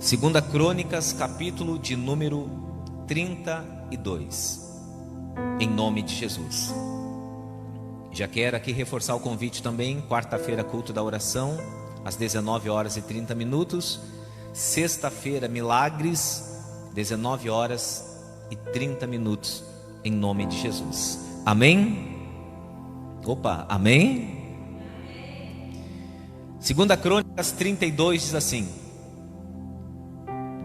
Segunda Crônicas, capítulo de número 32. Em nome de Jesus. Já quero aqui reforçar o convite também. Quarta-feira, culto da oração, às 19 horas e 30 minutos. Sexta-feira, milagres, 19 horas e 30 minutos. Em nome de Jesus. Amém? Opa, amém? Segunda Crônicas 32 diz assim: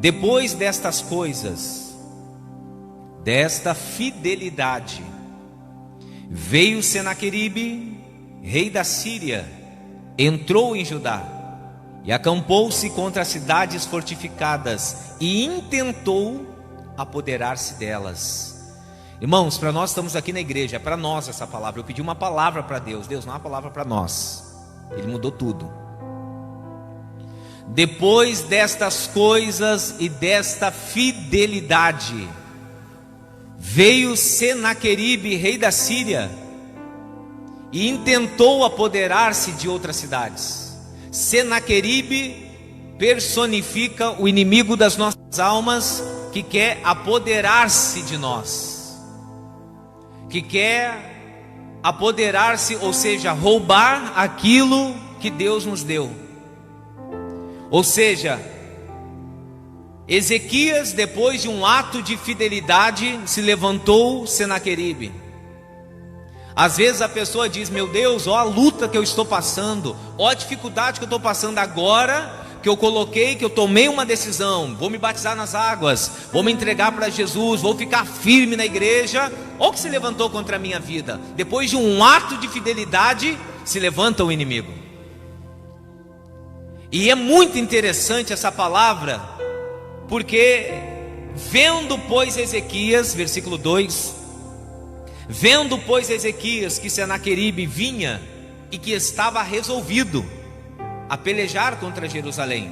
depois destas coisas, desta fidelidade, veio Senaqueribe, rei da Síria, entrou em Judá e acampou-se contra as cidades fortificadas e intentou apoderar-se delas. Irmãos, para nós estamos aqui na igreja, é para nós essa palavra. Eu pedi uma palavra para Deus. Deus, não é uma palavra para nós. Ele mudou tudo. Depois destas coisas e desta fidelidade, veio Senaqueribe, rei da Síria, e intentou apoderar-se de outras cidades. Senaqueribe personifica o inimigo das nossas almas, que quer apoderar-se de nós, que quer apoderar-se, ou seja, roubar aquilo que Deus nos deu. Ou seja, Ezequias, depois de um ato de fidelidade, se levantou Senaqueribe. Às vezes a pessoa diz: meu Deus, ó a luta que eu estou passando, ó a dificuldade que eu estou passando agora, que eu coloquei, que eu tomei uma decisão, vou me batizar nas águas, vou me entregar para Jesus, vou ficar firme na igreja. Olha o que se levantou contra a minha vida. Depois de um ato de fidelidade, se levanta o inimigo. E é muito interessante essa palavra, porque vendo pois Ezequias, versículo 2, vendo pois Ezequias que Senaqueribe vinha e que estava resolvido a pelejar contra Jerusalém,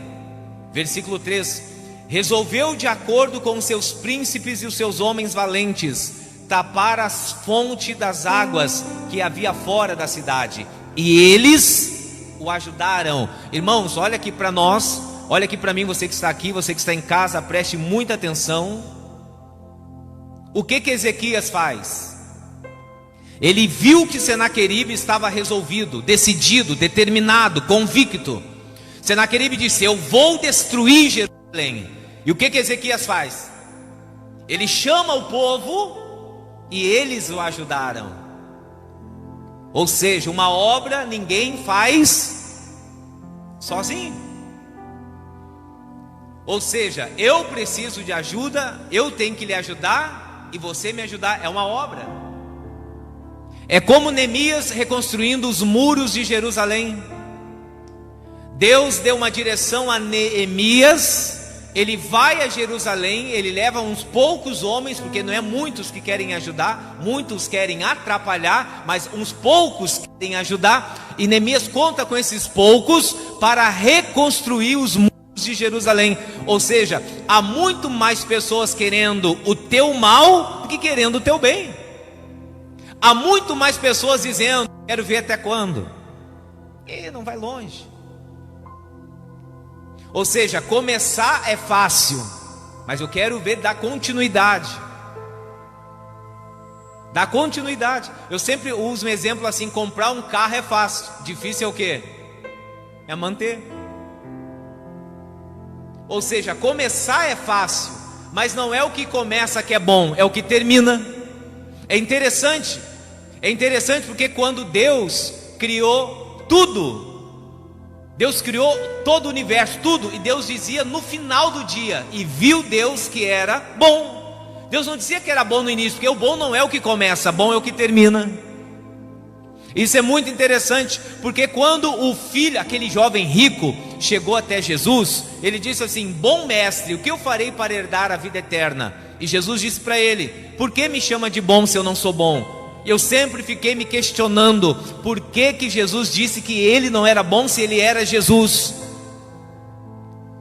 versículo 3, resolveu de acordo com os seus príncipes e os seus homens valentes tapar as fontes das águas que havia fora da cidade, e eles o ajudaram. Irmãos, olha aqui para nós, olha aqui para mim, você que está aqui, você que está em casa, preste muita atenção. O que Ezequias faz? Ele viu que Senaqueribe estava resolvido, decidido, determinado, convicto. Senaqueribe disse: eu vou destruir Jerusalém. E o que Ezequias faz? Ele chama o povo e eles o ajudaram. Ou seja, uma obra ninguém faz sozinho. Ou seja, eu preciso de ajuda, eu tenho que lhe ajudar e você me ajudar. É uma obra. É como Neemias reconstruindo os muros de Jerusalém. Deus deu uma direção a Neemias. Ele vai a Jerusalém, ele leva uns poucos homens, porque não é muitos que querem ajudar, muitos querem atrapalhar, mas uns poucos querem ajudar. E Neemias conta com esses poucos para reconstruir os muros de Jerusalém. Ou seja, há muito mais pessoas querendo o teu mal do que querendo o teu bem. Há muito mais pessoas dizendo: quero ver até quando. E não vai longe. Ou seja, começar é fácil, mas eu quero ver dar continuidade. Dar continuidade. Eu sempre uso um exemplo assim: comprar um carro é fácil, difícil é o quê? É manter. Ou seja, começar é fácil, mas não é o que começa que é bom, é o que termina. É interessante porque quando Deus criou tudo, Deus criou todo o universo, tudo, e Deus dizia no final do dia: e viu Deus que era bom. Deus não dizia que era bom no início, porque o bom não é o que começa, bom é o que termina. Isso é muito interessante, porque quando o filho, aquele jovem rico, chegou até Jesus, ele disse assim: bom mestre, o que eu farei para herdar a vida eterna? E Jesus disse para ele: por que me chama de bom se eu não sou bom? Eu sempre fiquei me questionando por que Jesus disse que ele não era bom se ele era Jesus.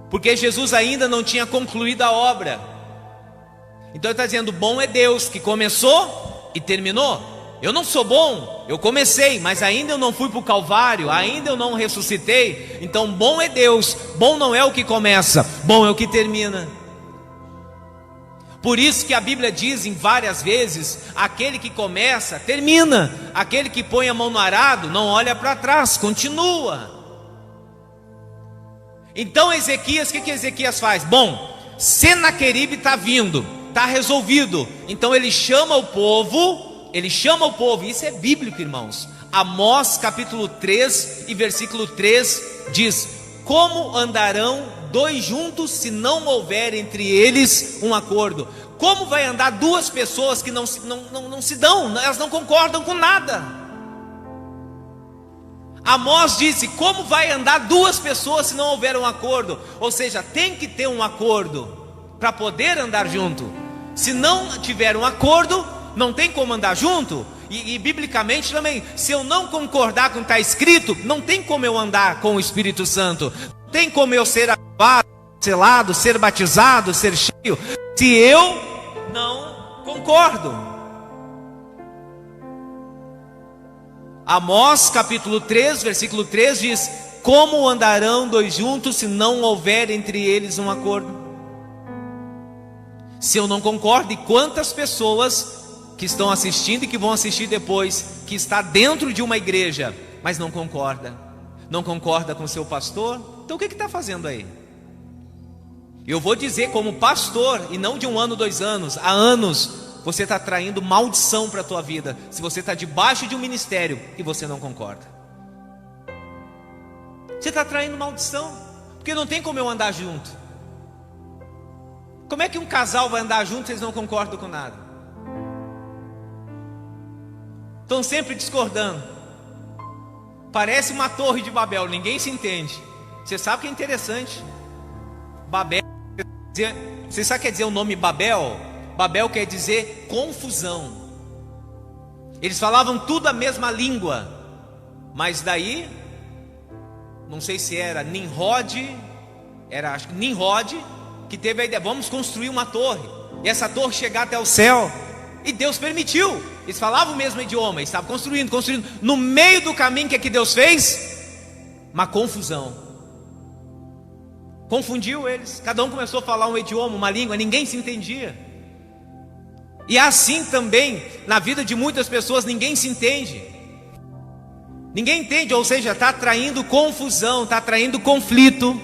Porque Jesus ainda não tinha concluído a obra. Então ele está dizendo: bom é Deus que começou e terminou. Eu não sou bom, eu comecei, mas ainda eu não fui para o Calvário, ainda eu não ressuscitei. Então bom é Deus, bom não é o que começa, bom é o que termina. Por isso que a Bíblia diz em várias vezes: aquele que começa, termina. Aquele que põe a mão no arado, não olha para trás, continua. Então Ezequias, o que Ezequias faz? Bom, Senaqueribe está vindo, está resolvido. Então ele chama o povo, isso é bíblico, irmãos. Amós capítulo 3 e versículo 3 diz: como andarão dois juntos se não houver entre eles um acordo? Como vai andar duas pessoas que não se dão, elas não concordam com nada? Amós disse: como vai andar duas pessoas se não houver um acordo? Ou seja, tem que ter um acordo para poder andar junto. Se não tiver um acordo, não tem como andar junto. E biblicamente também, se eu não concordar com o que está escrito, não tem como eu andar com o Espírito Santo. Não tem como eu ser aprovado, selado, ser batizado, ser cheio, se eu não concordo. Amós capítulo 3, versículo 3 diz: como andarão dois juntos se não houver entre eles um acordo? Se eu não concordo, e quantas pessoas que estão assistindo e que vão assistir depois, que está dentro de uma igreja, mas não concorda com o seu pastor? Então o que está fazendo aí? Eu vou dizer como pastor, e não de 1 ano, 2 anos, há anos, você está traindo maldição para a tua vida, se você está debaixo de um ministério e você não concorda. Você está traindo maldição, porque não tem como eu andar junto. Como é que um casal vai andar junto se eles não concordam com nada? Estão sempre discordando. Parece uma torre de Babel, ninguém se entende. Você sabe o que é interessante? Babel, você sabe o que quer dizer o nome Babel? Babel quer dizer confusão. Eles falavam tudo a mesma língua, mas daí, não sei se era Nimrod, acho que Nimrod, que teve a ideia: vamos construir uma torre, e essa torre chegar até o céu. E Deus permitiu. Eles falavam o mesmo idioma, eles estavam construindo. No meio do caminho, o que é que Deus fez? Uma confusão. Confundiu eles. Cada um começou a falar um idioma, uma língua, ninguém se entendia. E assim também na vida de muitas pessoas, ninguém se entende. Ninguém entende, ou seja, está traindo confusão, está traindo conflito.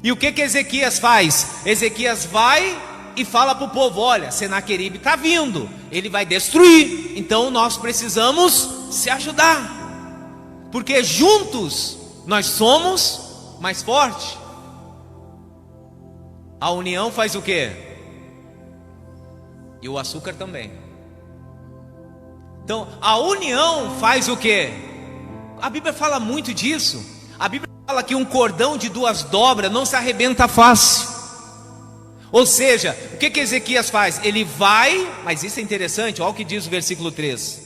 E o que Ezequias faz? Ezequias vai e fala para o povo: olha, Senaqueribe está vindo, ele vai destruir, então nós precisamos se ajudar, porque juntos nós somos mais fortes. A união faz o quê? E o açúcar também. Então a união faz o quê? A Bíblia fala muito disso. A Bíblia fala que um cordão de 2 dobras não se arrebenta fácil. Ou seja, o que Ezequias faz? Ele vai, mas isso é interessante, olha o que diz o versículo 3: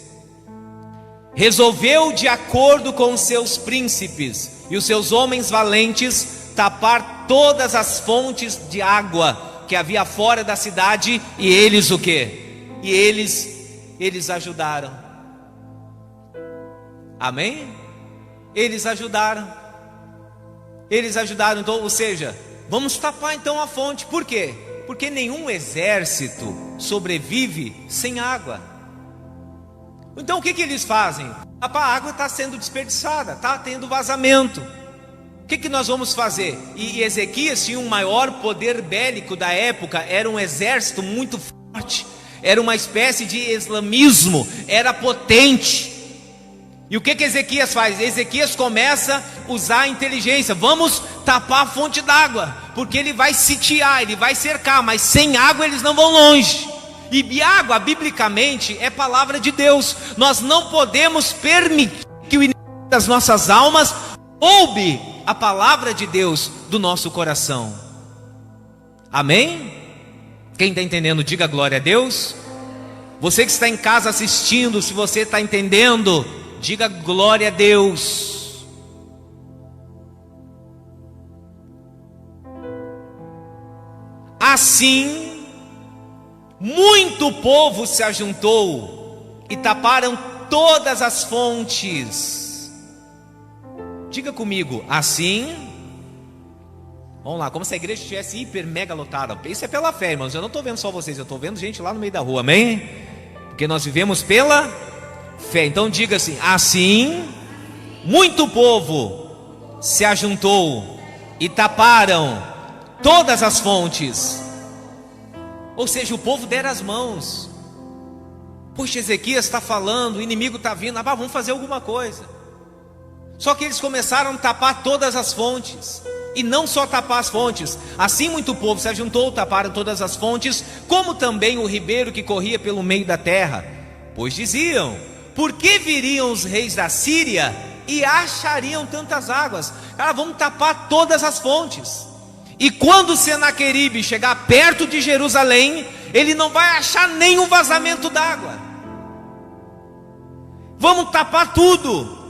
resolveu de acordo com os seus príncipes e os seus homens valentes tapar todas as fontes de água que havia fora da cidade, e eles o quê? E eles ajudaram. Amém? Eles ajudaram. Então, ou seja, vamos tapar então a fonte. Por quê? Porque nenhum exército sobrevive sem água. Então o que eles fazem? A água está sendo desperdiçada, está tendo vazamento. O que nós vamos fazer? E Ezequias tinha um maior poder bélico da época, era um exército muito forte, era uma espécie de islamismo, era potente. E o que Ezequias faz? Ezequias começa a usar a inteligência: vamos tapar a fonte d'água, porque ele vai sitiar, ele vai cercar, mas sem água eles não vão longe. E água, biblicamente, é palavra de Deus. Nós não podemos permitir que o inimigo das nossas almas roube a palavra de Deus do nosso coração. Amém? Quem está entendendo, diga glória a Deus. Você que está em casa assistindo, se você está entendendo, diga glória a Deus. Assim, muito povo se ajuntou e taparam todas as fontes. Diga comigo, assim. Vamos lá, como se a igreja estivesse hiper mega lotada. Isso é pela fé, irmãos. Eu não estou vendo só vocês, eu estou vendo gente lá no meio da rua, amém? Porque nós vivemos pela fé. Então diga assim: assim, muito povo se ajuntou e taparam todas as fontes. Ou seja, o povo dera as mãos. Poxa, Ezequias está falando, o inimigo está vindo, vamos fazer alguma coisa. Só que eles começaram a tapar todas as fontes. E não só tapar as fontes, assim muito povo se ajuntou, taparam todas as fontes, como também o ribeiro que corria pelo meio da terra. Pois diziam: por que viriam os reis da Síria e achariam tantas águas? Cara, vamos tapar todas as fontes. E quando Senaqueribe chegar perto de Jerusalém, ele não vai achar nenhum vazamento d'água. Vamos tapar tudo.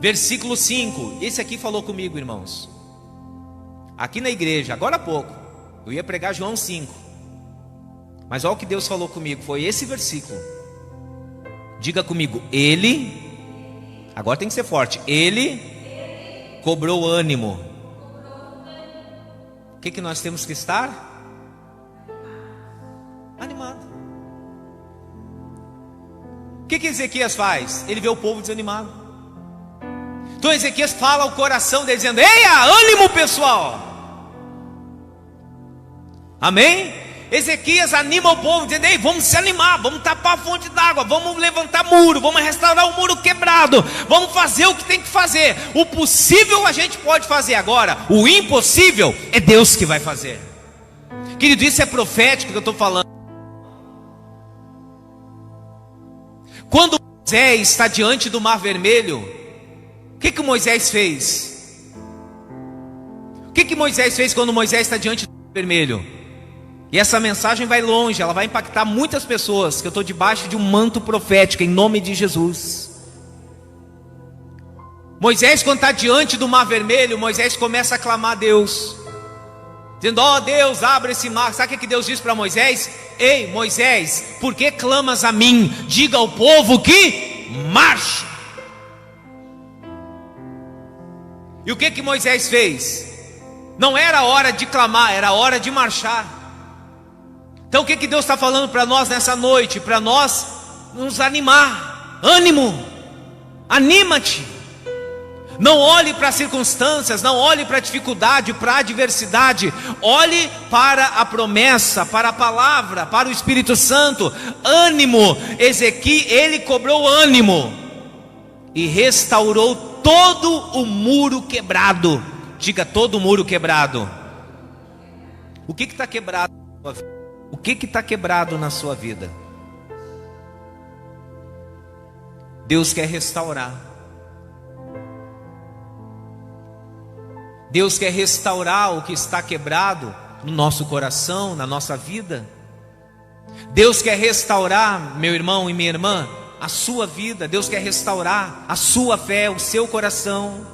Versículo 5, esse aqui falou comigo, irmãos. Aqui na igreja, agora há pouco, eu ia pregar João 5. Mas olha o que Deus falou comigo, foi esse versículo. Diga comigo, ele, agora tem que ser forte, ele cobrou ânimo. O que nós temos que estar? Animado. O que Ezequias faz? Ele vê o povo desanimado. Então Ezequias fala ao coração dele, dizendo: eia, ânimo pessoal. Amém? Ezequias anima o povo, dizendo: ei, vamos se animar, vamos tapar a fonte d'água, vamos levantar muro, vamos restaurar o muro quebrado, vamos fazer o que tem que fazer. O possível a gente pode fazer agora, o impossível é Deus que vai fazer. Querido, isso é profético que eu estou falando. Quando Moisés está diante do Mar Vermelho, o que Moisés fez? O que Moisés fez quando Moisés está diante do Mar Vermelho? E essa mensagem vai longe, ela vai impactar muitas pessoas, que eu estou debaixo de um manto profético, em nome de Jesus. Moisés, quando está diante do Mar Vermelho, Moisés começa a clamar a Deus, dizendo: ó Deus, abre esse mar. Sabe o que Deus diz para Moisés? Ei Moisés, por que clamas a mim? Diga ao povo que marche. E o que Moisés fez? Não era hora de clamar, era hora de marchar. Então o que Deus está falando para nós nessa noite? Para nós nos animar. Ânimo, anima-te. Não olhe para as circunstâncias, não olhe para a dificuldade, para a adversidade. Olhe para a promessa, para a palavra, para o Espírito Santo. Ânimo. Ezequias, ele cobrou ânimo e restaurou todo o muro quebrado. Diga, todo o muro quebrado. O que está quebrado na sua vida? O que está quebrado na sua vida? Deus quer restaurar. Deus quer restaurar o que está quebrado no nosso coração, na nossa vida. Deus quer restaurar, meu irmão e minha irmã, a sua vida. Deus quer restaurar a sua fé, o seu coração.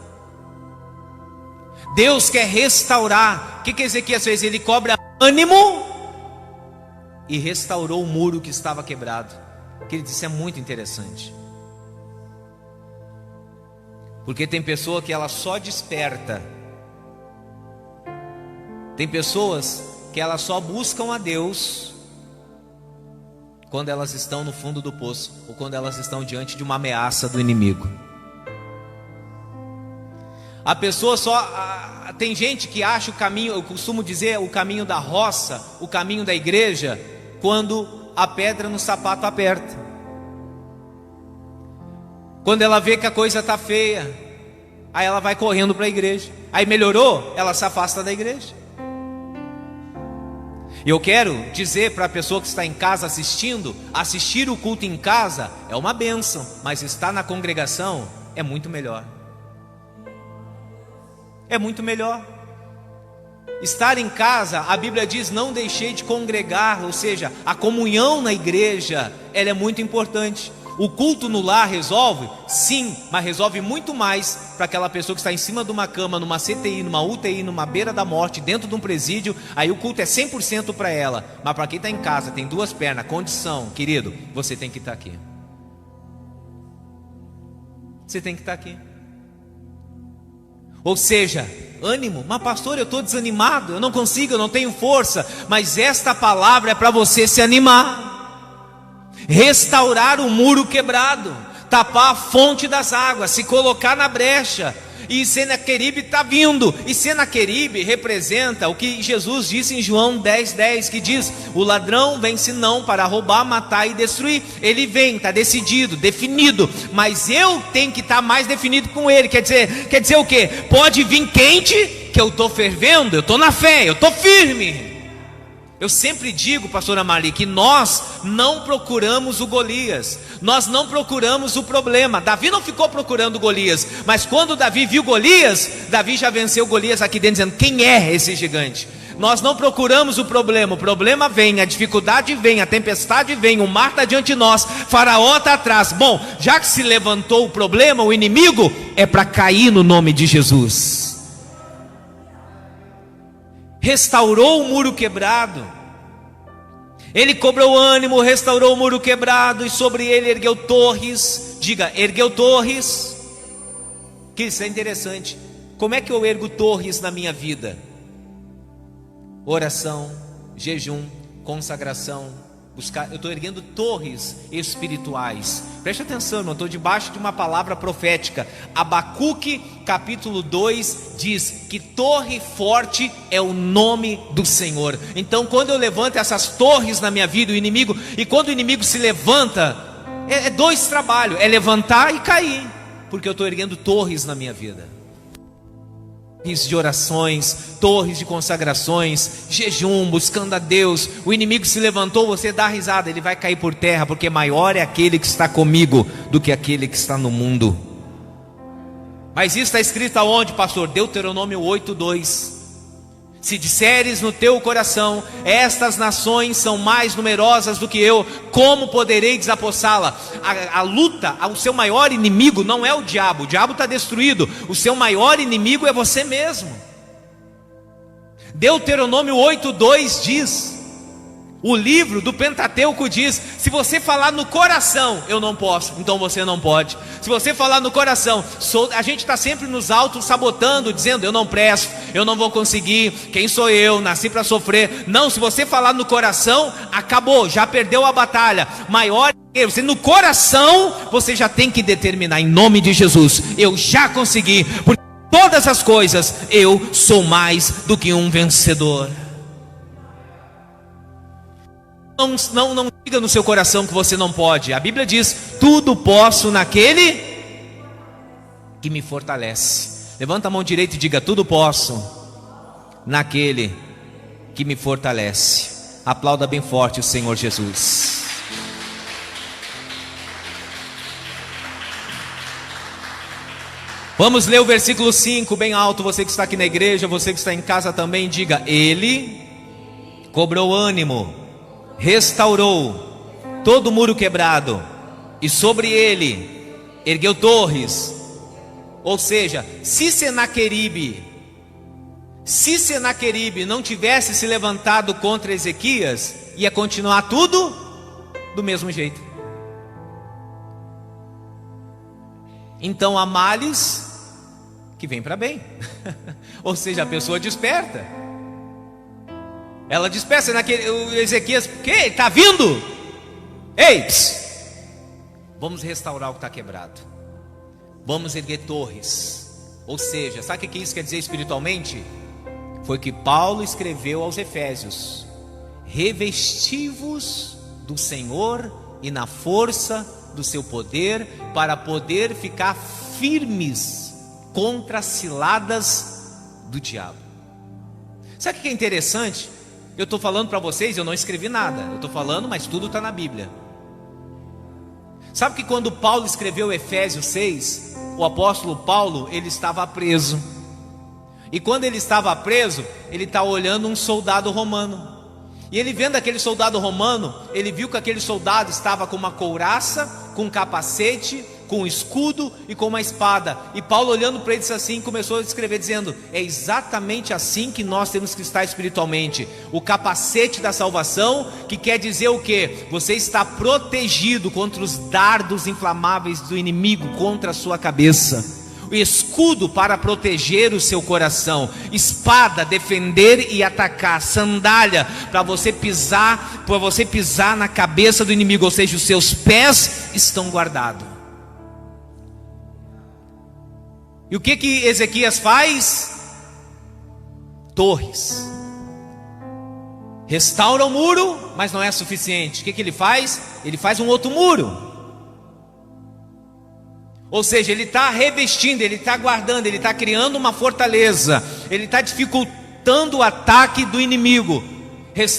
Deus quer restaurar. O que Ezequias fez? Ele cobra ânimo e restaurou o muro que estava quebrado. Que ele disse, é muito interessante. Porque tem pessoa que ela só desperta. Tem pessoas que elas só buscam a Deus quando elas estão no fundo do poço, ou quando elas estão diante de uma ameaça do inimigo. A pessoa só... tem gente que acha o caminho, eu costumo dizer, o caminho da roça, o caminho da igreja, quando a pedra no sapato aperta. Quando ela vê que a coisa está feia, aí ela vai correndo para a igreja. Aí melhorou, ela se afasta da igreja. E eu quero dizer para a pessoa que está em casa assistindo, assistir o culto em casa é uma bênção, mas estar na congregação é muito melhor. É muito melhor. Estar em casa, a Bíblia diz, não deixei de congregar, ou seja, a comunhão na igreja, ela é muito importante. O culto no lar resolve? Sim, mas resolve muito mais para aquela pessoa que está em cima de uma cama, numa CTI, numa UTI, numa beira da morte, dentro de um presídio. Aí o culto é 100% para ela. Mas para quem está em casa, tem duas pernas, condição, querido, você tem que estar aqui. você tem que estar aqui. Ou seja, ânimo, mas pastor, eu estou desanimado, eu não consigo, eu não tenho força. Mas esta palavra é para você se animar, restaurar o muro quebrado, tapar a fonte das águas, se colocar na brecha. E Senaqueribe está vindo, e Senaqueribe representa o que Jesus disse em João 10:10, que diz: o ladrão vem senão para roubar, matar e destruir. Ele vem, está decidido, definido, mas eu tenho que estar mais definido com ele. Quer dizer o quê? Pode vir quente, que eu estou fervendo, eu estou na fé, eu estou firme. Eu sempre digo, pastora Marli, que nós não procuramos o Golias, nós não procuramos o problema. Davi não ficou procurando Golias, mas quando Davi viu Golias, Davi já venceu Golias aqui dentro, dizendo: quem é esse gigante? Nós não procuramos o problema vem, a dificuldade vem, a tempestade vem, o mar está diante de nós, Faraó está atrás. Bom, já que se levantou o problema, o inimigo, é para cair no nome de Jesus. Restaurou o muro quebrado, ele cobrou ânimo, restaurou o muro quebrado, e sobre ele ergueu torres. Diga, ergueu torres. Que isso é interessante. Como é que eu ergo torres na minha vida? Oração, jejum, consagração, buscar. Eu estou erguendo torres espirituais. Preste atenção, irmão, estou debaixo de uma palavra profética. Abacuque capítulo 2 diz que torre forte é o nome do Senhor. Então quando eu levanto essas torres na minha vida, o inimigo, e quando o inimigo se levanta, é dois trabalhos, é levantar e cair, porque eu estou erguendo torres na minha vida. Torres de orações, torres de consagrações, jejum, buscando a Deus. O inimigo se levantou, você dá risada, ele vai cair por terra, porque maior é aquele que está comigo do que aquele que está no mundo. Mas isso está escrito aonde, pastor? Deuteronômio 8:2. Se disseres no teu coração: estas nações são mais numerosas do que eu, como poderei desapossá-la? A luta, o seu maior inimigo não é o diabo está destruído. O seu maior inimigo é você mesmo. Deuteronômio 8:2 diz, o livro do Pentateuco diz: se você falar no coração, eu não posso, então você não pode. Se você falar no coração, a gente está sempre nos auto-sabotando, dizendo: eu não presto, eu não vou conseguir, quem sou eu, nasci para sofrer. Não, se você falar no coração, acabou, já perdeu a batalha. Maior é você, no coração, você já tem que determinar, em nome de Jesus: eu já consegui, porque todas as coisas, eu sou mais do que um vencedor. Não diga no seu coração que você não pode. A Bíblia diz: tudo posso naquele que me fortalece. Levanta a mão direita e diga: tudo posso naquele que me fortalece. Aplauda bem forte o Senhor Jesus. Vamos ler o versículo 5 bem alto. Você que está aqui na igreja, você que está em casa também, diga: ele cobrou ânimo, restaurou todo o muro quebrado, e sobre ele ergueu torres. Ou seja, se Senaqueribe não tivesse se levantado contra Ezequias, ia continuar tudo do mesmo jeito. Então há males que vêm para bem. Ou seja, a pessoa desperta. Ela dispersa o Ezequias: que? Está vindo? Ei, vamos restaurar o que está quebrado, vamos erguer torres. Ou seja, sabe o que isso quer dizer espiritualmente? Foi que Paulo escreveu aos Efésios: revesti-vos do Senhor e na força do seu poder, para poder ficar firmes contra as ciladas do diabo. Sabe o que é interessante? Eu estou falando para vocês, eu não escrevi nada, eu estou falando, mas tudo está na Bíblia. Sabe que quando Paulo escreveu Efésios 6, o apóstolo Paulo, ele estava preso. E quando ele estava preso, ele está olhando um soldado romano. E ele vendo aquele soldado romano, ele viu que aquele soldado estava com uma couraça, com um capacete, com com um escudo e com uma espada. E Paulo, olhando para ele, disse assim, começou a escrever dizendo: é exatamente assim que nós temos que estar espiritualmente. O capacete da salvação, que quer dizer o quê? Você está protegido contra os dardos inflamáveis do inimigo contra a sua cabeça. O escudo para proteger o seu coração, espada, defender e atacar, sandália para você pisar na cabeça do inimigo, ou seja, os seus pés estão guardados. E o que Ezequias faz? Torres. Restaura o muro, mas não é suficiente. O que ele faz? Ele faz um outro muro. Ou seja, ele está revestindo, ele está guardando, ele está criando uma fortaleza, ele está dificultando o ataque do inimigo.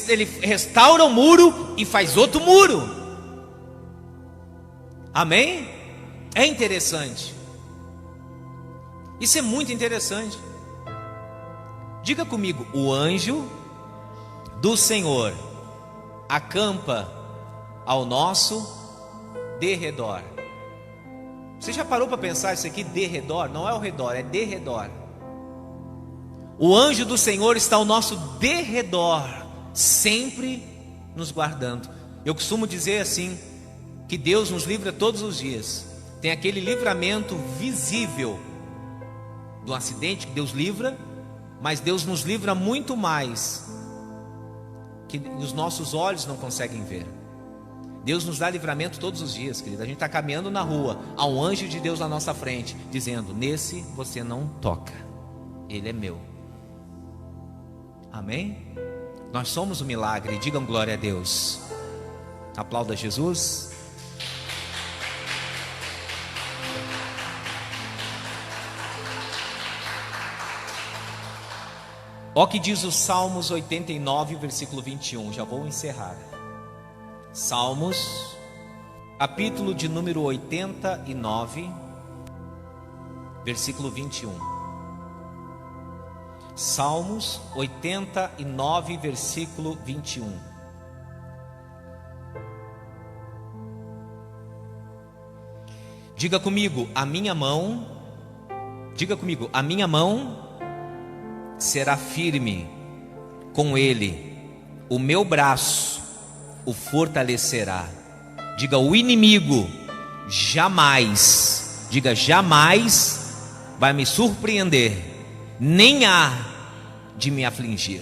Ele restaura o muro e faz outro muro. Amém? É interessante. Isso é muito interessante. Diga comigo: o anjo do Senhor acampa ao nosso derredor. Você já parou para pensar isso aqui? Derredor, não é ao redor, é derredor. O anjo do Senhor está ao nosso derredor, sempre nos guardando. Eu costumo dizer assim, que Deus nos livra todos os dias. Tem aquele livramento visível do acidente que Deus livra, mas Deus nos livra muito mais que os nossos olhos não conseguem ver. Deus nos dá livramento todos os dias, querido. A gente está caminhando na rua, há um anjo de Deus na nossa frente, dizendo: nesse você não toca, ele é meu. Amém? Nós somos o milagre, digam glória a Deus. Aplauda Jesus. Ó o que diz o Salmos 89, versículo 21, já vou encerrar. Salmos, capítulo de número 89, versículo 21. Salmos 89, versículo 21. Diga comigo: a minha mão, diga comigo, a minha mão será firme com ele, o meu braço o fortalecerá. Diga: o inimigo jamais, diga jamais, vai me surpreender, nem há de me afligir.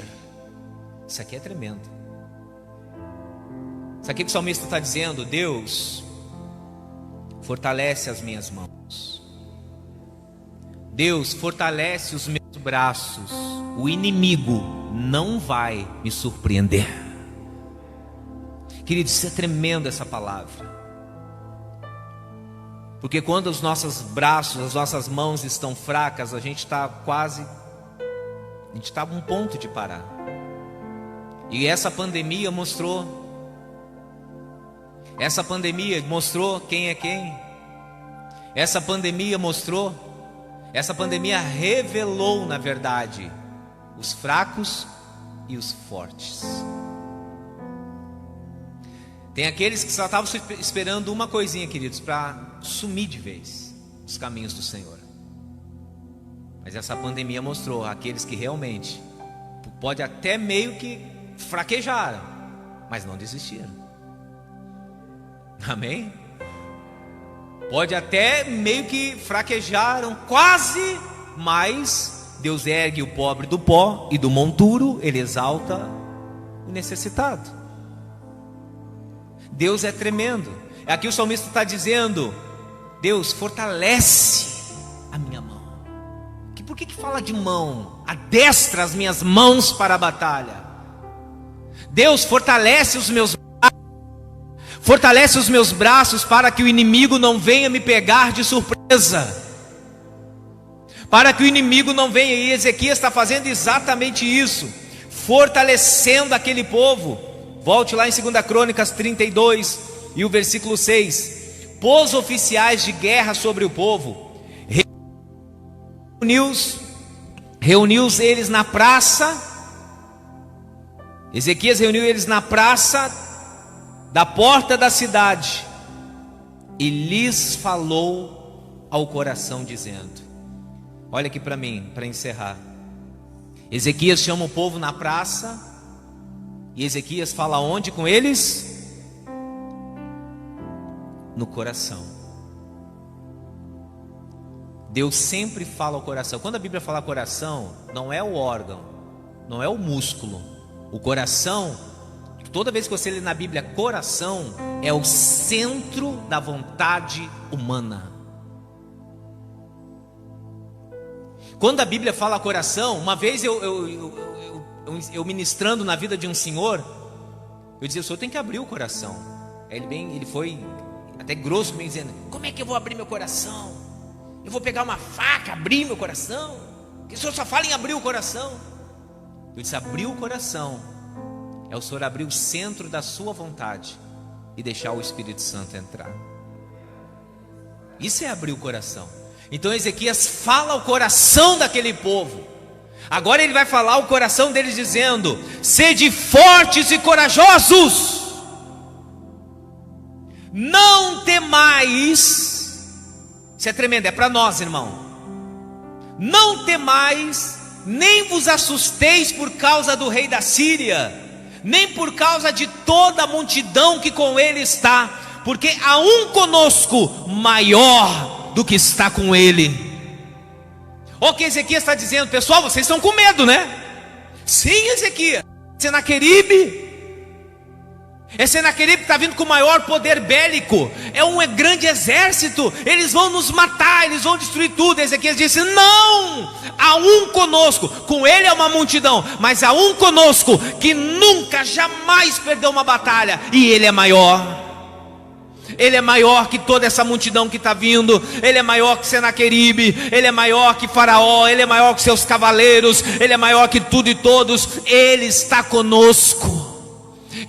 Isso aqui é tremendo. Isso aqui que o salmista está dizendo: Deus fortalece as minhas mãos, Deus fortalece os meus braços, o inimigo não vai me surpreender. Queridos, isso é tremendo, essa palavra. Porque quando os nossos braços, as nossas mãos estão fracas, a gente está a um ponto de parar. E essa pandemia mostrou quem é quem. Essa pandemia revelou, na verdade, os fracos e os fortes. Tem aqueles que só estavam esperando uma coisinha, queridos, para sumir de vez dos caminhos do Senhor. Mas essa pandemia mostrou aqueles que realmente pode até meio que fraquejaram, mas não desistiram. Amém? Pode até meio que fraquejaram, quase, mas Deus ergue o pobre do pó e do monturo, Ele exalta o necessitado. Deus é tremendo. Aqui o salmista está dizendo: Deus fortalece a minha mão. Por que fala de mão? Adestra as minhas mãos para a batalha. Deus fortalece os meus braços para que o inimigo não venha me pegar de surpresa, para que o inimigo não venha. E Ezequias está fazendo exatamente isso, fortalecendo aquele povo. Volte lá em 2 Crônicas 32 e o versículo 6. Pôs oficiais de guerra sobre o povo, reuniu eles na praça. Ezequias reuniu eles na praça da porta da cidade e lhes falou ao coração, dizendo: olha aqui para mim, para encerrar. Ezequias chama o povo na praça, e Ezequias fala onde com eles? No coração. Deus sempre fala ao coração. Quando a Bíblia fala coração, não é o órgão, não é o músculo. O coração, toda vez que você lê na Bíblia coração, é o centro da vontade humana. Quando a Bíblia fala coração, uma vez eu ministrando na vida de um senhor, eu dizia: o senhor tem que abrir o coração. Ele foi até grosso comigo, dizendo: como é que eu vou abrir meu coração? Eu vou pegar uma faca, abrir meu coração? Porque o senhor só fala em abrir o coração. Eu disse: abrir o coração é o senhor abrir o centro da sua vontade e deixar o Espírito Santo entrar. Isso é abrir o coração. Então Ezequias fala ao coração daquele povo. Agora ele vai falar ao coração deles, dizendo: sede fortes e corajosos, não temais. Isso é tremendo, é para nós, irmão. Não temais, nem vos assusteis por causa do rei da Síria, nem por causa de toda a multidão que com ele está, porque há um conosco maior do que está com ele. Olha o que Ezequias está dizendo: pessoal, vocês estão com medo, né? Sim, Ezequias. Senaqueribe está vindo com o maior poder bélico, é um grande exército, eles vão nos matar, eles vão destruir tudo. Ezequias disse: não, há um conosco, com ele é uma multidão, mas há um conosco que nunca, jamais perdeu uma batalha, e ele é maior. Ele é maior que toda essa multidão que está vindo. Ele é maior que Senaqueribe, ele é maior que Faraó, ele é maior que seus cavaleiros, ele é maior que tudo e todos. Ele está conosco.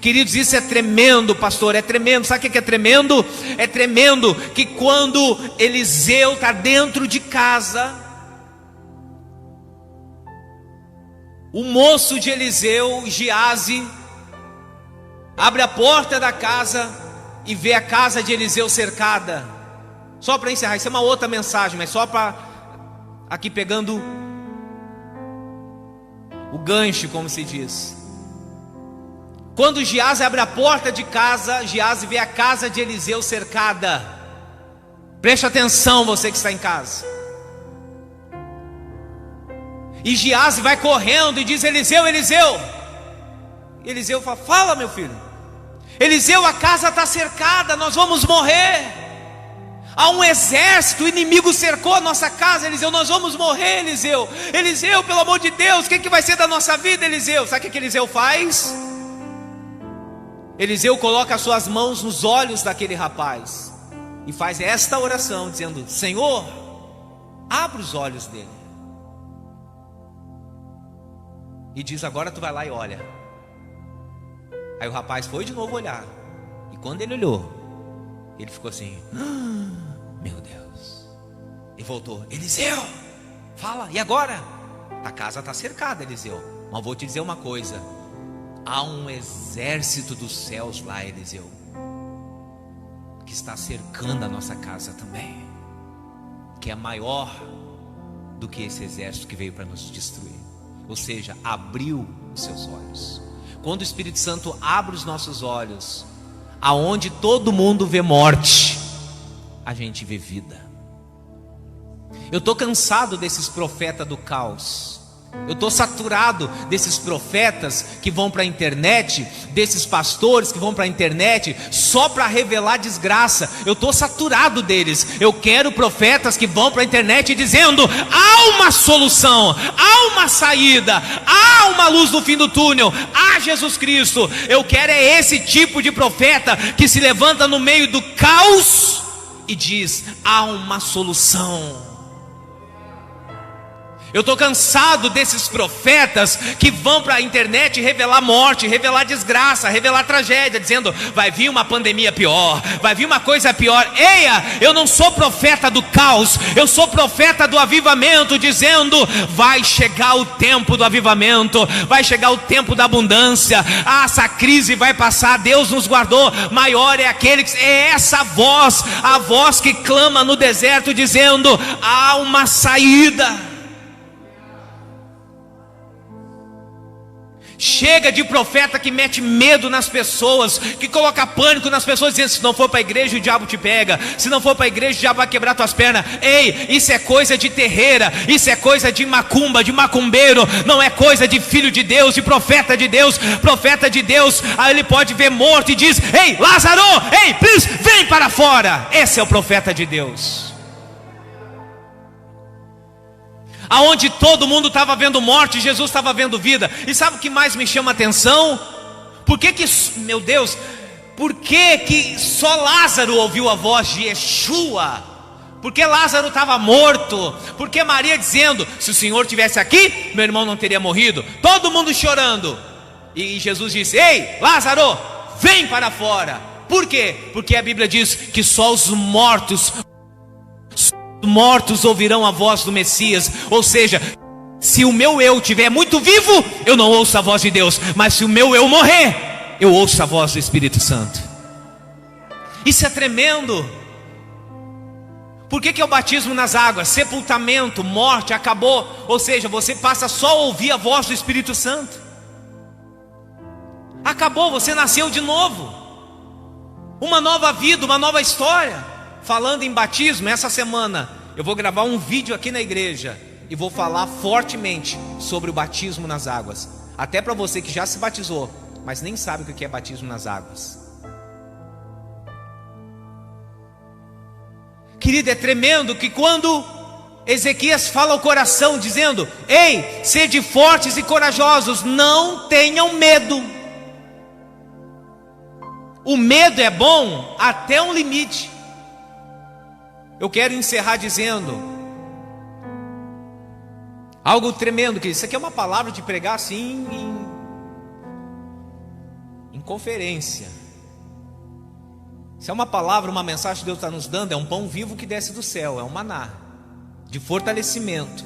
Queridos, isso é tremendo, pastor, é tremendo. Sabe o que é tremendo? É tremendo que quando Eliseu está dentro de casa, o moço de Eliseu, Giazi, abre a porta da casa e vê a casa de Eliseu cercada. Só para encerrar, isso é uma outra mensagem, mas só para aqui pegando o gancho, como se diz. Quando Giazi abre a porta de casa, Giazi vê a casa de Eliseu cercada. Preste atenção, você que está em casa. E Giazi vai correndo e diz: Eliseu, Eliseu. Eliseu fala: fala, meu filho. Eliseu, a casa está cercada, nós vamos morrer. Há um exército, o inimigo cercou a nossa casa, Eliseu, nós vamos morrer, Eliseu. Eliseu, pelo amor de Deus, o que vai ser da nossa vida, Eliseu? Sabe o que Eliseu faz? Eliseu coloca as suas mãos nos olhos daquele rapaz e faz esta oração, dizendo: Senhor, abre os olhos dele. E diz: agora tu vai lá e olha. Aí o rapaz foi de novo olhar, e quando ele olhou, ele ficou assim: meu Deus. E voltou: Eliseu, fala, e agora? A casa está cercada, Eliseu, mas vou te dizer uma coisa: há um exército dos céus lá, Eliseu, que está cercando a nossa casa também, que é maior do que esse exército que veio para nos destruir. Ou seja, abriu os seus olhos. Quando o Espírito Santo abre os nossos olhos, aonde todo mundo vê morte, a gente vê vida. Eu estou cansado desses profetas do caos. Eu estou saturado desses profetas que vão para a internet, desses pastores que vão para a internet só para revelar desgraça. Eu estou saturado deles. Eu quero profetas que vão para a internet dizendo: há uma solução, há uma saída, há uma luz no fim do túnel, há Jesus Cristo. Eu quero é esse tipo de profeta que se levanta no meio do caos e diz: há uma solução. Eu estou cansado desses profetas que vão para a internet revelar morte, revelar desgraça, revelar tragédia, dizendo, vai vir uma pandemia pior, vai vir uma coisa pior. Eia, eu não sou profeta do caos, eu sou profeta do avivamento, dizendo, vai chegar o tempo do avivamento, vai chegar o tempo da abundância. Essa crise vai passar, Deus nos guardou. Maior é aquele que... É essa voz, a voz que clama no deserto, dizendo, há uma saída. Chega de profeta que mete medo nas pessoas, que coloca pânico nas pessoas, dizendo, se não for para a igreja o diabo te pega, se não for para a igreja o diabo vai quebrar tuas pernas. Ei, isso é coisa de terreira, isso é coisa de macumba, de macumbeiro, não é coisa de filho de Deus, de profeta de Deus. Profeta de Deus, aí ele pode ver morto e diz, ei Lázaro, ei, please, vem para fora. Esse é o profeta de Deus. Aonde todo mundo estava vendo morte, Jesus estava vendo vida. E sabe o que mais me chama a atenção? Por que, meu Deus, por que só Lázaro ouviu a voz de Yeshua? Porque Lázaro estava morto. Porque Maria dizendo, se o Senhor estivesse aqui, meu irmão não teria morrido. Todo mundo chorando. E Jesus disse, ei Lázaro, vem para fora. Por quê? Porque a Bíblia diz que só os mortos ouvirão a voz do Messias. Ou seja, se o meu eu estiver muito vivo, eu não ouço a voz de Deus. Mas se o meu eu morrer, eu ouço a voz do Espírito Santo. Isso é tremendo. Por que é o batismo nas águas? Sepultamento, morte, acabou. Ou seja, você passa só a ouvir a voz do Espírito Santo. Acabou, você nasceu de novo. Uma nova vida, uma nova história. Falando em batismo, essa semana eu vou gravar um vídeo aqui na igreja e vou falar fortemente sobre o batismo nas águas. Até para você que já se batizou, mas nem sabe o que é batismo nas águas. Querido, é tremendo que quando Ezequias fala ao coração dizendo, ei, sede fortes e corajosos, não tenham medo. O medo é bom até um limite. Eu quero encerrar dizendo algo tremendo, que isso aqui é uma palavra de pregar assim em conferência. Isso é uma palavra, uma mensagem que Deus está nos dando, é um pão vivo que desce do céu, é um maná de fortalecimento.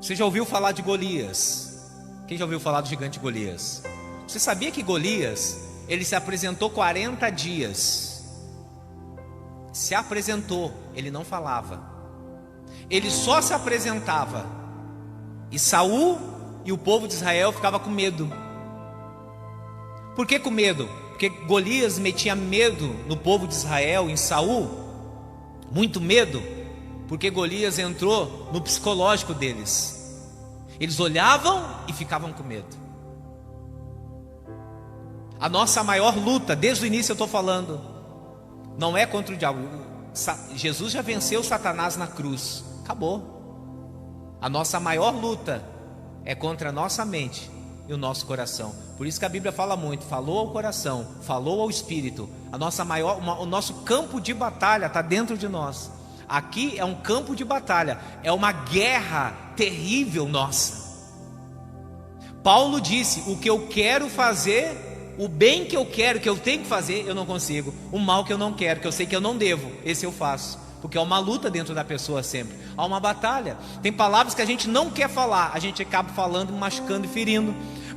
Você já ouviu falar de Golias? Quem já ouviu falar do gigante Golias? Você sabia que Golias, ele se apresentou 40 dias. Se apresentou, ele não falava. Ele só se apresentava. E Saul e o povo de Israel ficava com medo. Por que com medo? Porque Golias metia medo no povo de Israel, em Saul. Muito medo. Porque Golias entrou no psicológico deles. Eles olhavam e ficavam com medo. A nossa maior luta, desde o início eu estou falando, não é contra o diabo. Jesus já venceu Satanás na cruz. Acabou. A nossa maior luta é contra a nossa mente e o nosso coração. Por isso que a Bíblia fala muito, falou ao coração, falou ao espírito. O nosso campo de batalha está dentro de nós. Aqui é um campo de batalha, é uma guerra terrível nossa. Paulo disse, o que eu quero fazer, o bem que eu quero, que eu tenho que fazer, eu não consigo. O mal que eu não quero, que eu sei que eu não devo, esse eu faço. Porque há uma luta dentro da pessoa sempre. Há uma batalha. Tem palavras que a gente não quer falar, a gente acaba falando, machucando e ferindo.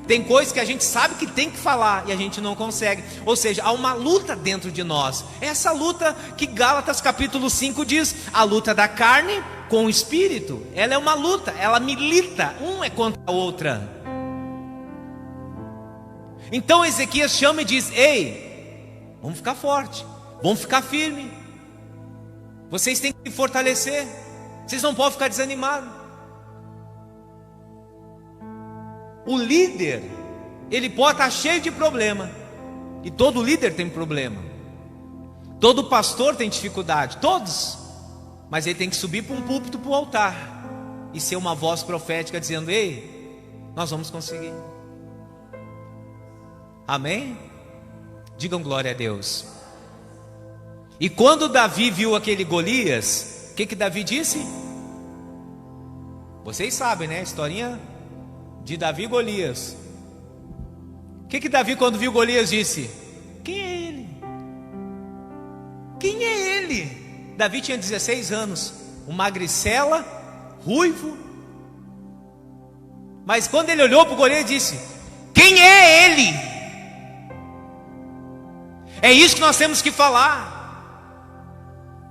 Tem coisas que a gente sabe que tem que falar e a gente não consegue. Ou seja, há uma luta dentro de nós. Essa luta que Gálatas capítulo 5 diz, a luta da carne com o espírito. Ela é uma luta, ela milita, um é contra a outra. Então Ezequias chama e diz, ei, vamos ficar forte, vamos ficar firme. Vocês têm que se fortalecer. Vocês não podem ficar desanimados. O líder, ele pode estar cheio de problema. E todo líder tem problema. Todo pastor tem dificuldade, todos. Mas ele tem que subir para um púlpito, para o altar, e ser uma voz profética dizendo, ei, nós vamos conseguir. Amém? Digam glória a Deus. E quando Davi viu aquele Golias, o que Davi disse? Vocês sabem, né? A historinha de Davi e Golias. O que Davi, quando viu Golias, disse? Quem é ele? Quem é ele? Davi tinha 16 anos, um magricela, ruivo. Mas quando ele olhou para o Golias, disse: quem é ele? É isso que nós temos que falar.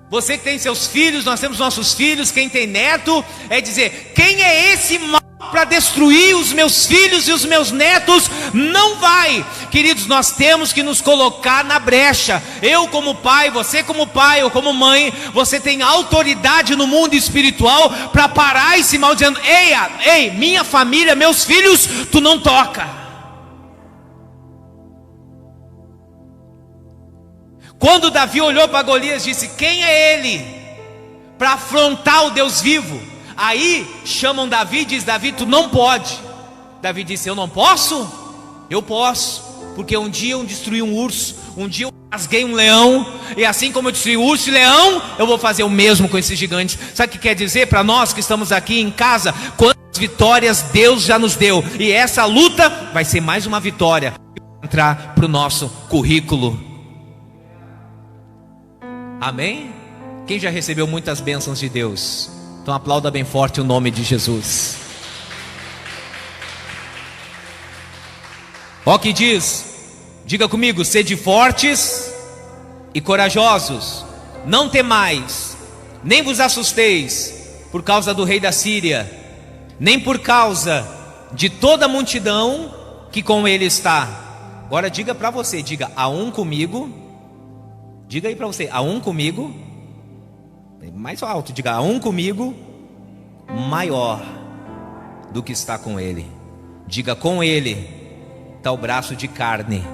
Você que tem seus filhos, nós temos nossos filhos, quem tem neto, é dizer: quem é esse mal para destruir os meus filhos e os meus netos? Não vai. Queridos, nós temos que nos colocar na brecha. Eu como pai, você como pai ou como mãe, você tem autoridade no mundo espiritual para parar esse mal, dizendo: ei, minha família, meus filhos, tu não toca. Quando Davi olhou para Golias, disse: quem é ele? Para afrontar o Deus vivo. Aí chamam Davi e diz: Davi, tu não pode. Davi disse: eu não posso? Eu posso, porque um dia eu destruí um urso, um dia eu rasguei um leão, e assim como eu destruí urso e leão, eu vou fazer o mesmo com esses gigantes. Sabe o que quer dizer para nós que estamos aqui em casa? Quantas vitórias Deus já nos deu, e essa luta vai ser mais uma vitória que vai entrar para o nosso currículo. Amém? Quem já recebeu muitas bênçãos de Deus? Então aplauda bem forte o nome de Jesus. Ó que diz, diga comigo: sede fortes e corajosos, não temais, nem vos assusteis por causa do rei da Síria, nem por causa de toda a multidão que com ele está. Agora diga para você, diga: há um comigo. Diga aí para você: há um comigo. Mais alto, diga: há um comigo maior do que está com ele. Diga: com ele está o braço de carne.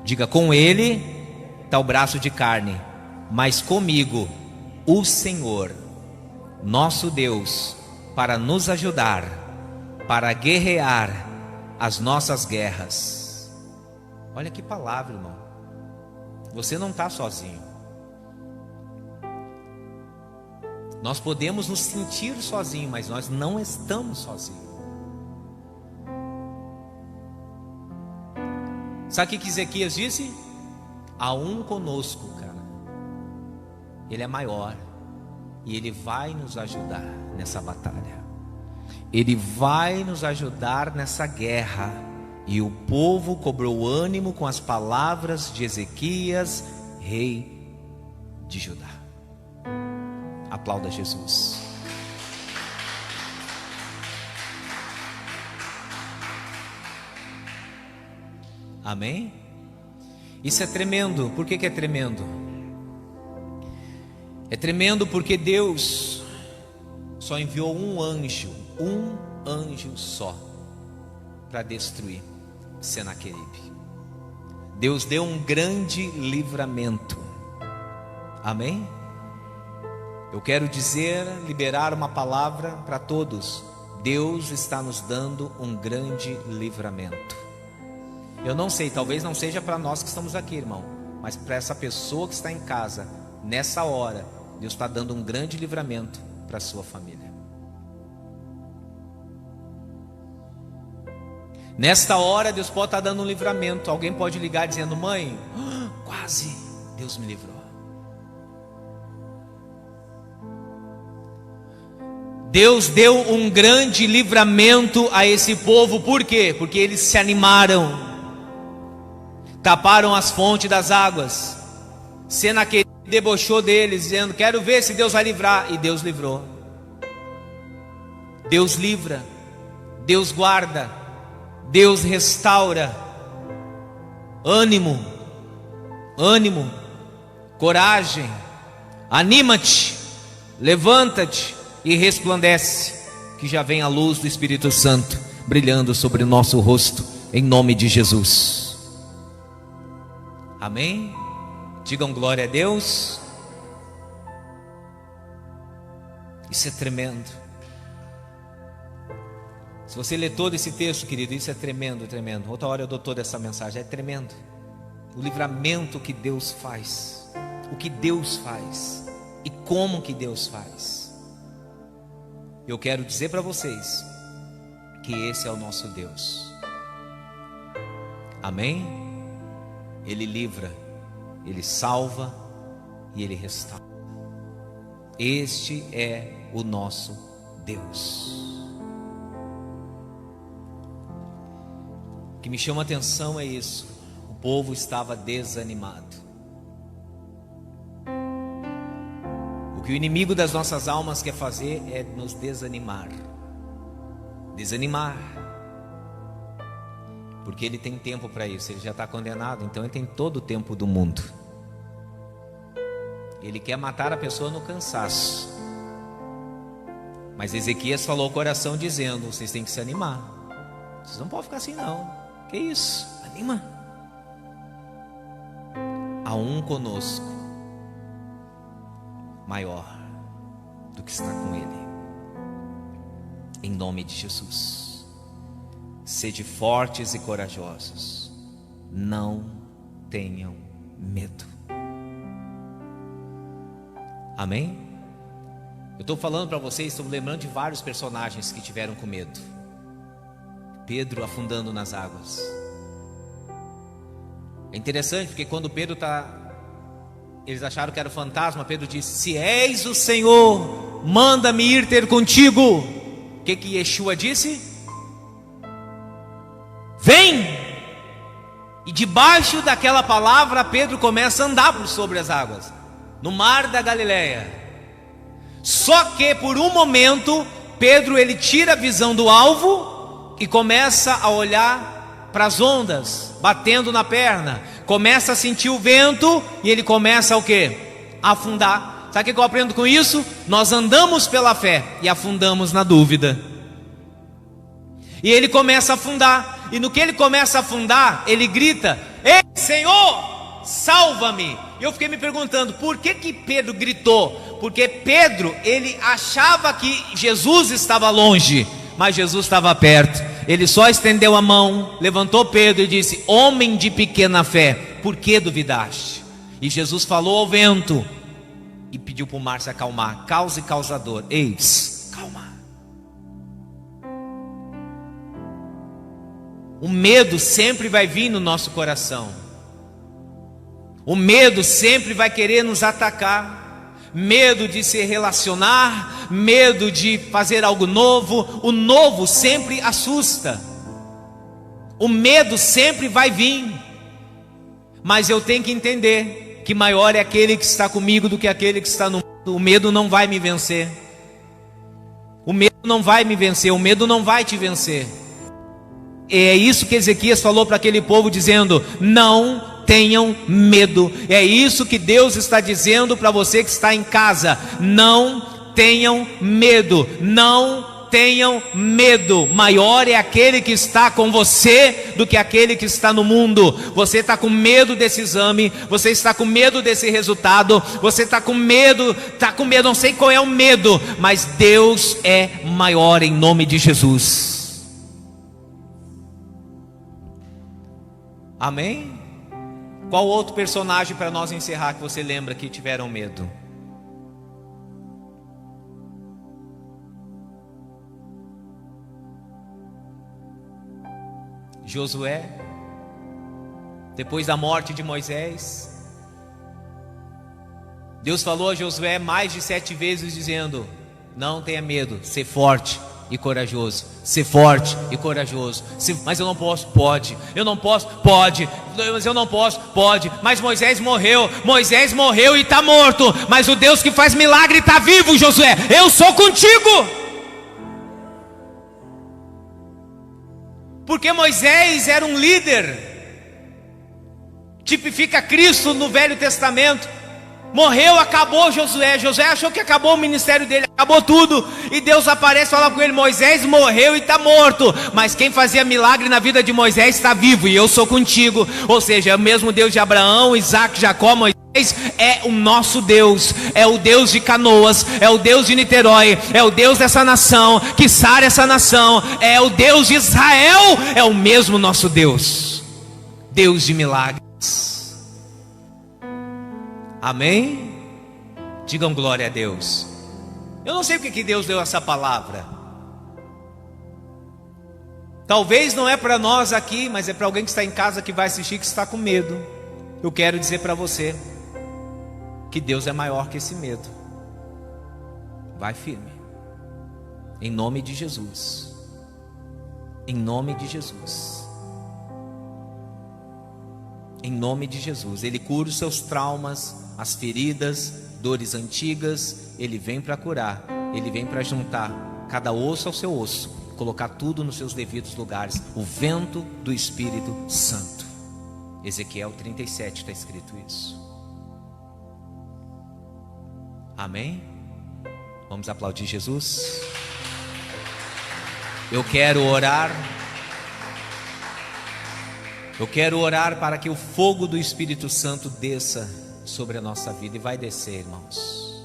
Diga: com ele está o braço de carne, mas comigo o Senhor, nosso Deus, para nos ajudar, para guerrear as nossas guerras. Olha que palavra, irmão. Você não está sozinho. Nós podemos nos sentir sozinhos, mas nós não estamos sozinhos. Sabe o que Ezequias disse? Há um conosco, cara. Ele é maior e ele vai nos ajudar nessa batalha. Ele vai nos ajudar nessa guerra. E o povo cobrou ânimo com as palavras de Ezequias, rei de Judá. Aplauda Jesus. Amém? Isso é tremendo. Por que é tremendo? É tremendo porque Deus só enviou um anjo só, para destruir Senaqueribe. Deus deu um grande livramento. Amém? Eu quero dizer, liberar uma palavra para todos. Deus está nos dando um grande livramento. Eu não sei, talvez não seja para nós que estamos aqui, irmão, mas para essa pessoa que está em casa, nessa hora, Deus está dando um grande livramento para a sua família. Nesta hora Deus pode estar dando um livramento. Alguém pode ligar dizendo: mãe, quase Deus me livrou. Deus deu um grande livramento a esse povo. Por quê? Porque eles se animaram, taparam as fontes das águas. Senaqueribe debochou deles, dizendo: quero ver se Deus vai livrar. E Deus livrou. Deus livra, Deus guarda, Deus restaura. Ânimo, coragem, anima-te, levanta-te e resplandece, que já vem a luz do Espírito Santo brilhando sobre o nosso rosto, em nome de Jesus. Amém? Digam glória a Deus. Isso é tremendo. Se você ler todo esse texto, querido, isso é tremendo, tremendo. Outra hora eu dou toda essa mensagem, é tremendo. O livramento que Deus faz, o que Deus faz e como que Deus faz. Eu quero dizer para vocês que esse é o nosso Deus. Amém? Ele livra, Ele salva e Ele restaura. Este é o nosso Deus. O que me chama a atenção é isso: o povo estava desanimado. O que o inimigo das nossas almas quer fazer é nos desanimar. Desanimar. Porque ele tem tempo para isso. Ele já está condenado, então ele tem todo o tempo do mundo. Ele quer matar a pessoa no cansaço. Mas Ezequias falou ao coração dizendo: vocês têm que se animar. Vocês não podem ficar assim não. Que isso? Anima. Há um conosco maior do que está com ele. Em nome de Jesus. Sede fortes e corajosos. Não tenham medo. Amém? Eu estou falando para vocês, estou lembrando de vários personagens que tiveram com medo. Pedro afundando nas águas. É interessante porque quando Pedro eles acharam que era o fantasma, Pedro disse: se és o Senhor, manda-me ir ter contigo. O que Yeshua disse? Vem! E debaixo daquela palavra Pedro começa a andar por sobre as águas, no mar da Galileia. Só que por um momento Pedro ele tira a visão do alvo e começa a olhar para as ondas batendo na perna, começa a sentir o vento e ele começa o quê? A afundar. Sabe o que eu aprendo com isso? Nós andamos pela fé e afundamos na dúvida. E ele começa a afundar, e no que ele começa a afundar, ele grita: ei, Senhor, salva-me. E eu fiquei me perguntando, por que Pedro gritou? Porque Pedro, ele achava que Jesus estava longe, mas Jesus estava perto. Ele só estendeu a mão, levantou Pedro e disse: homem de pequena fé, por que duvidaste? E Jesus falou ao vento e pediu para o mar se acalmar. Causa e causador, eis, calma. O medo sempre vai vir no nosso coração. O medo sempre vai querer nos atacar. Medo de se relacionar, medo de fazer algo novo. O novo sempre assusta. O medo sempre vai vir. Mas eu tenho que entender que maior é aquele que está comigo do que aquele que está no mundo. O medo não vai me vencer. O medo não vai me vencer. O medo não vai te vencer. É isso que Ezequias falou para aquele povo, dizendo: não tenham medo. É isso que Deus está dizendo para você que está em casa: não tenham medo. Não tenham medo. Maior é aquele que está com você do que aquele que está no mundo. Você está com medo desse exame, você está com medo desse resultado, você está com medo, não sei qual é o medo, mas Deus é maior, em nome de Jesus. Amém? Qual outro personagem para nós encerrar que você lembra que tiveram medo? Josué, depois da morte de Moisés, Deus falou a Josué mais de 7 vezes dizendo: não tenha medo, ser forte e corajoso, ser forte e corajoso. Mas eu não posso, pode. Eu não posso, pode. Mas eu não posso, pode. Mas Moisés morreu e está morto. Mas o Deus que faz milagre está vivo, Josué. Eu sou contigo. Porque Moisés era um líder, tipifica Cristo no Velho Testamento. Morreu, acabou Josué. Josué achou que acabou o ministério dele, acabou tudo. E Deus aparece e fala com ele: Moisés morreu e está morto, mas quem fazia milagre na vida de Moisés está vivo, e eu sou contigo. Ou seja, é o mesmo Deus de Abraão, Isaac, Jacó, Moisés. É o nosso Deus, é o Deus de Canoas, é o Deus de Niterói, é o Deus dessa nação, que sara essa nação, é o Deus de Israel, é o mesmo nosso Deus, Deus de milagres. Amém? Digam glória a Deus. Eu não sei porque que Deus deu essa palavra. Talvez não é para nós aqui, mas é para alguém que está em casa, que vai assistir, que está com medo. Eu quero dizer para você que Deus é maior que esse medo. Vai firme, em nome de Jesus. Em nome de Jesus. Em nome de Jesus. Ele cura os seus traumas, as feridas, dores antigas. Ele vem para curar. Ele vem para juntar cada osso ao seu osso, colocar tudo nos seus devidos lugares. O vento do Espírito Santo. Ezequiel 37 está escrito isso. Amém? Vamos aplaudir Jesus. Eu quero orar. Eu quero orar para que o fogo do Espírito Santo desça sobre a nossa vida. E vai descer, irmãos.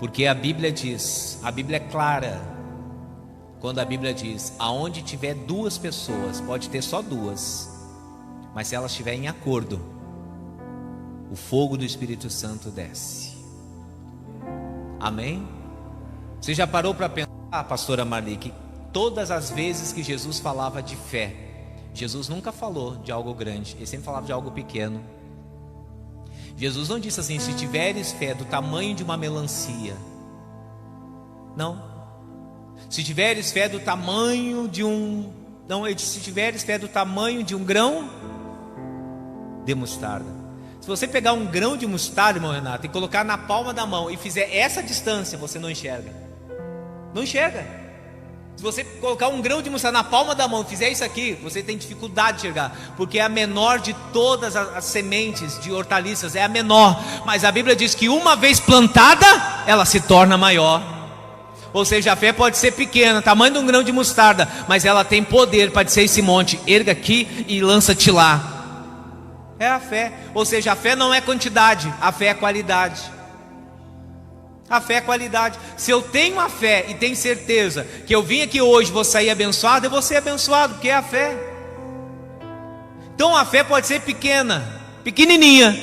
Porque a Bíblia diz, a Bíblia é clara, quando a Bíblia diz: aonde tiver duas pessoas, pode ter só duas, mas se elas estiverem em acordo, o fogo do Espírito Santo desce. Amém? Você já parou para pensar, pastora Marli, que todas as vezes que Jesus falava de fé, Jesus nunca falou de algo grande, ele sempre falava de algo pequeno. Jesus não disse assim: se tiveres fé do tamanho de uma melancia. Não. Se tiveres fé do tamanho de um... Não, ele disse: se tiveres fé do tamanho de um grão de mostarda. Se você pegar um grão de mostarda, irmão Renato, e colocar na palma da mão e fizer essa distância, você não enxerga. Não enxerga. Se você colocar um grão de mostarda na palma da mão e fizer isso aqui, você tem dificuldade de enxergar, porque é a menor de todas as sementes de hortaliças, é a menor. Mas a Bíblia diz que uma vez plantada, ela se torna maior. Ou seja, a fé pode ser pequena, tamanho de um grão de mostarda, mas ela tem poder para dizer esse monte: erga aqui e lança-te lá. É a fé. Ou seja, a fé não é quantidade, a fé é qualidade. A fé é qualidade. Se eu tenho a fé e tenho certeza que eu vim aqui hoje, vou sair abençoado, eu vou ser abençoado, porque é a fé. Então a fé pode ser pequena, pequenininha,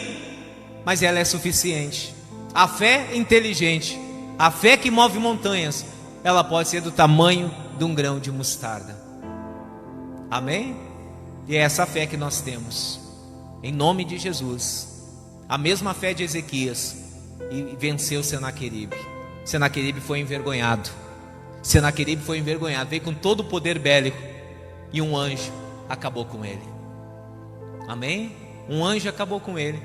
mas ela é suficiente. A fé inteligente, a fé que move montanhas, ela pode ser do tamanho de um grão de mostarda. Amém? E é essa fé que nós temos, em nome de Jesus. A mesma fé de Ezequias, e venceu Senaqueribe. Senaqueribe foi envergonhado. Senaqueribe foi envergonhado, veio com todo o poder bélico, e um anjo acabou com ele. Amém? Um anjo acabou com ele.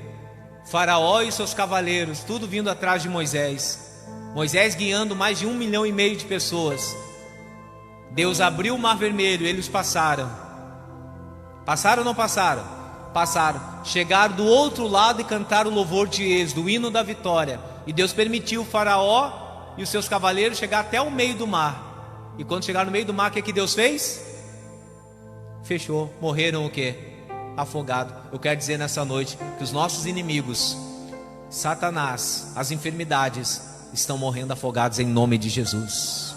Faraó e seus cavaleiros, tudo vindo atrás de Moisés. Moisés guiando mais de 1,5 milhão de pessoas. Deus abriu o mar vermelho, eles passaram. Passaram ou não passaram? Passaram, chegaram do outro lado e cantaram o louvor de êxodo, o hino da vitória. E Deus permitiu o Faraó e os seus cavaleiros chegar até o meio do mar. E quando chegaram no meio do mar, o que Deus fez? Fechou, morreram o quê? Afogados. Eu quero dizer nessa noite que os nossos inimigos, Satanás, as enfermidades, estão morrendo afogados em nome de Jesus.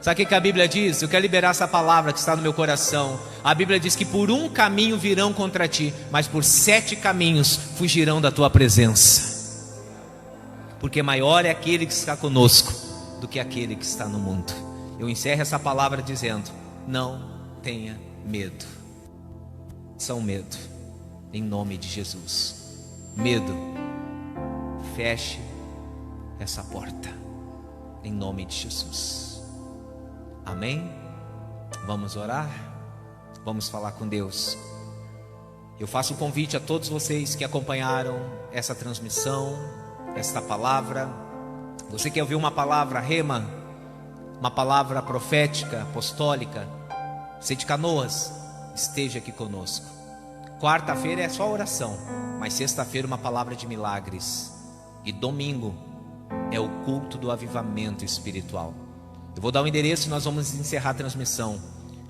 Sabe o que a Bíblia diz? Eu quero liberar essa palavra que está no meu coração. A Bíblia diz que por um caminho virão contra ti, mas por 7 caminhos fugirão da tua presença. Porque maior é aquele que está conosco do que aquele que está no mundo. Eu encerro essa palavra dizendo: não tenha medo. São medo, em nome de Jesus. Medo, feche essa porta, em nome de Jesus. Amém? Vamos orar? Vamos falar com Deus. Eu faço um convite a todos vocês que acompanharam essa transmissão, esta palavra. Você quer ouvir uma palavra rema, uma palavra profética, apostólica? Você de Canoas, esteja aqui conosco. Quarta-feira é só oração, mas sexta-feira uma palavra de milagres. E domingo é o culto do avivamento espiritual. Eu vou dar o endereço e nós vamos encerrar a transmissão.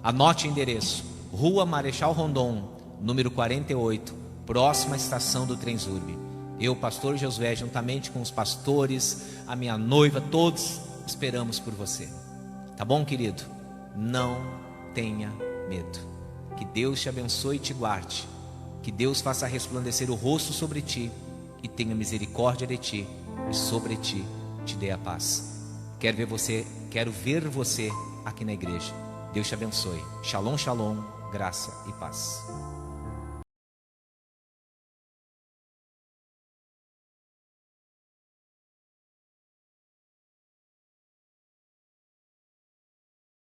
Anote o endereço: Rua Marechal Rondon, número 48, próxima à estação do Transurb. Eu, pastor Josué, juntamente com os pastores, a minha noiva, todos esperamos por você. Tá bom, querido? Não tenha medo. Que Deus te abençoe e te guarde. Que Deus faça resplandecer o rosto sobre ti e tenha misericórdia de ti, e sobre ti te dê a paz. Quero ver você aqui na igreja. Deus te abençoe. Shalom, shalom, graça e paz.